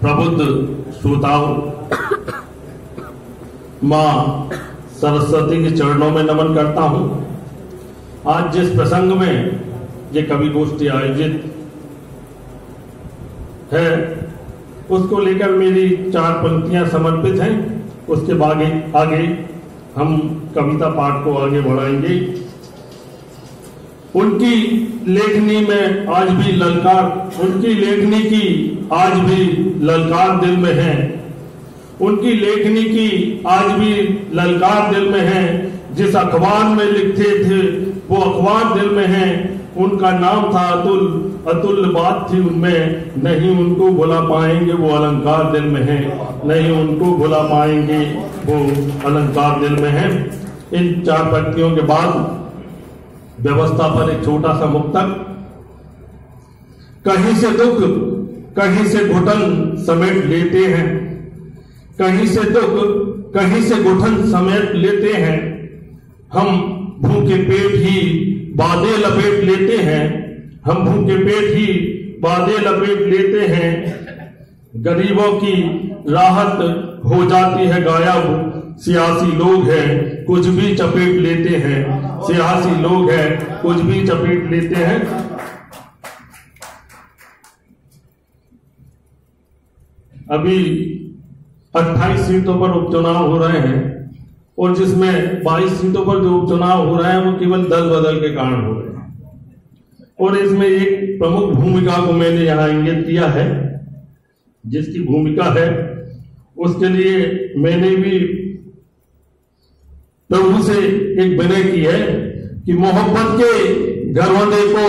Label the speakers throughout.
Speaker 1: प्रबुद्ध श्रोताओं, मां सरस्वती के चरणों में नमन करता हूं। आज जिस प्रसंग में ये कवि गोष्ठी आयोजित है उसको लेकर मेरी 4 पंक्तियां समर्पित हैं। उसके बाद आगे हम कविता पाठ को आगे बढ़ाएंगे। उनकी लेखनी में आज भी ललकार, उनकी लेखनी की आज भी ललकार दिल में है। उनकी लेखनी की आज भी ललकार दिल में है। जिस अखबार में लिखते थे वो अखबार दिल में है। उनका नाम था अतुल, अतुल्य बात थी उनमें, नहीं उनको भुला पाएंगे वो अलंकार दिल में है। नहीं उनको भुला पाएंगे वो अलंकार दिल में है। इन 4 पंक्तियों के बाद व्यवस्था पर एक छोटा सा मुक्तक। कहीं से दुख कहीं से घुटन समेट लेते हैं, कहीं से दुख कहीं से घुटन समेट लेते हैं। हम भूखे पेट ही बादे लपेट लेते हैं, हम भूखे पेट ही बादे लपेट लेते हैं। गरीबों की राहत हो जाती है गायब, सियासी लोग हैं कुछ भी चपेट लेते हैं। सियासी लोग हैं कुछ भी चपेट लेते हैं। अभी 28 सीटों पर उपचुनाव हो रहे हैं और जिसमें 22 सीटों पर जो उपचुनाव हो रहे हैं वो केवल दल बदल के कारण हो रहे हैं। और इसमें एक प्रमुख भूमिका को मैंने यहाँ इंगित किया है। जिसकी भूमिका है उसके लिए मैंने भी प्रभु से एक विनय की है कि मोहब्बत के घरौंदे को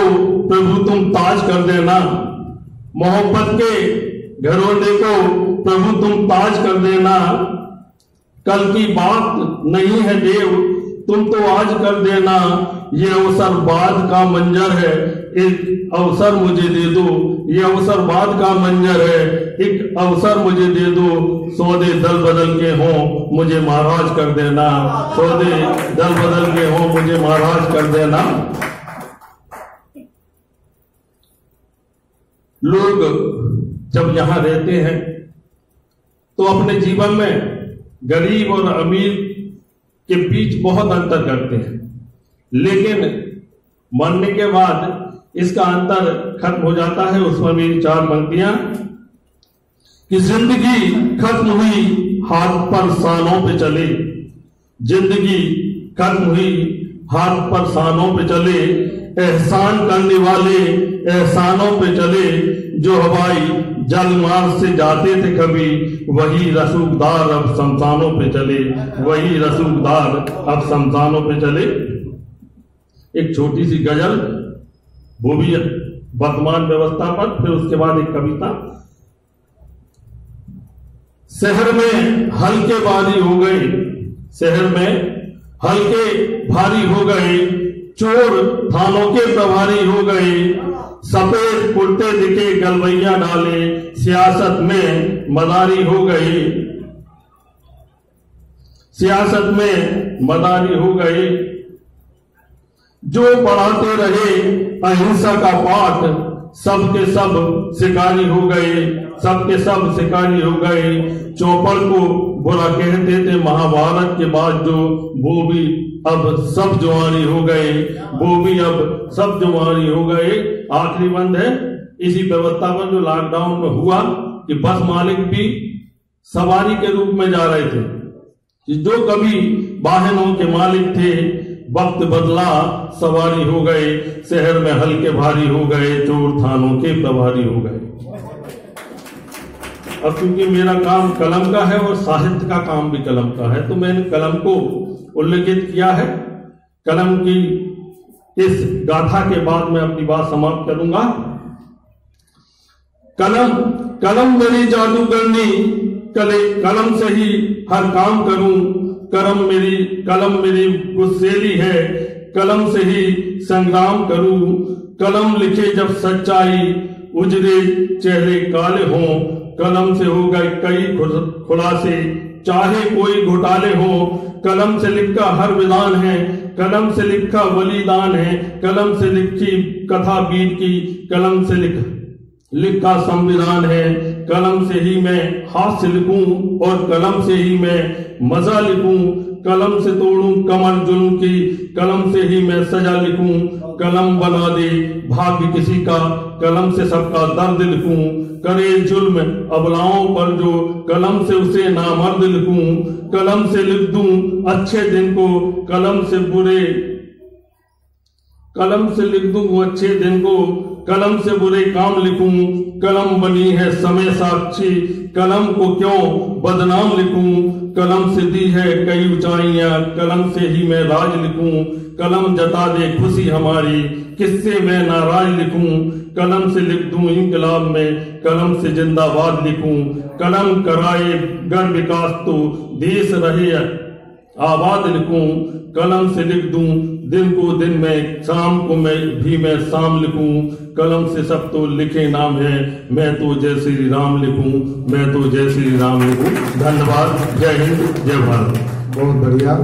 Speaker 1: प्रभु तुम ताज कर देना। मोहब्बत के घरौंदे को प्रभु तुम ताज कर देना। कल की बात नहीं है देव, तुम तो आज कर देना। ये अवसर बाद का मंजर है, एक अवसर मुझे दे दो। ये अवसर बाद का मंजर है, एक अवसर मुझे दे दो। सौदे दल बदल के हो मुझे महाराज कर देना। सौदे दल बदल के हो मुझे महाराज कर देना। लोग जब यहां रहते हैं तो अपने जीवन में गरीब और अमीर के बीच बहुत अंतर करते हैं, लेकिन मरने के बाद इसका अंतर खत्म हो जाता है। उसमें मेरी 4 पंक्तियां कि जिंदगी खत्म हुई हाथ पर सानों पे चले। जिंदगी खत्म हुई हाथ पर सानों पे चले। एहसान करने वाले एहसानों पे चले। जो हवाई जलमार्ग से जाते थे कभी, वही रसूखदार अब शमशानों पे चले। वही रसूखदार अब शमशानों पे चले। एक छोटी सी गजल, वो भी वर्तमान व्यवस्था पर, फिर उसके बाद एक कविता। शहर में हल्के भारी हो गए, शहर में हल्के भारी हो गए। चोर थानों के प्रभारी हो गए। सफेद कुर्ते दिखे गलवैया डाले, सियासत में मदारी हो गई। सियासत में मदारी हो गई। जो पढ़ाते रहे अहिंसा का पाठ, सबके सब शिकारी हो गए। सबके सब शिकारी हो गए। चौपड़ को बुरा कहते थे महाभारत के बाद जो, वो भी अब सब जुआनी हो गए। वो भी अब सब जुआनी हो गए। आखिरी बंद है इसी व्यवस्था पर जो लॉकडाउन में हुआ कि बस मालिक भी सवारी के रूप में जा रहे थे। कि जो कभी वाहनों के मालिक थे, वक्त बदला सवारी हो गए। शहर में हल्के भारी हो गए। चोर थानों के प्रभारी हो गए। अब क्योंकि मेरा काम कलम का है और साहित्य का काम भी कलम का है, तो मैंने कलम को उल्लेखित किया है। कलम की इस गाथा के बाद मैं अपनी बात समाप्त करूंगा। कलम कलम मेरी जादूगरनी, कलम से ही हर काम करूं। कलम मेरी गुस्सेली है, कलम से ही संग्राम करूं। कलम लिखे जब सच्चाई, उजरे चेहरे काले हों। कलम से हो गए कई खुलासे, चाहे कोई घोटाले हो। कलम से लिखा हर विधान है, कलम से लिखा बलिदान है। कलम से लिखी कथा वीर की, कलम से लिखा लिखा संविधान है, कलम से ही मैं हास्य लिखूं और कलम से ही मैं मजा लिखूं, कलम से तोड़ूं कमर जुल्म की, कलम से ही मैं सजा लिखूं, कलम बना दे भाग्य किसी का, कलम से सबका दर्द लिखूं, करे जुल्म अबलाओं पर जो, कलम से उसे नामर्द लिखूं, कलम से लिख दूं अच्छे दिन को, कलम से लिख दूं अच्छे दिन को, कलम से बुरे काम लिखूं, कलम बनी है समय साक्षी, कलम को क्यों बदनाम लिखूं, कलम से दी है कई ऊंचाइयां, कलम से ही मैं राज लिखूं, कलम जता दे खुशी हमारी, किससे मैं नाराज लिखूं, कलम से लिख दूं इंकलाब में, कलम से जिंदाबाद लिखूं, कलम कराए गर विकास तो देश रहे आबाद लिखूं, कलम से लिख दूं दिन को दिन में, शाम को मैं शाम लिखूं, कलम से सब तो लिखे नाम है, मैं तो जय श्री राम लिखूं, मैं तो जय श्री राम लिखूं। धन्यवाद। जय हिंद, जय भारत।
Speaker 2: बहुत बढ़िया।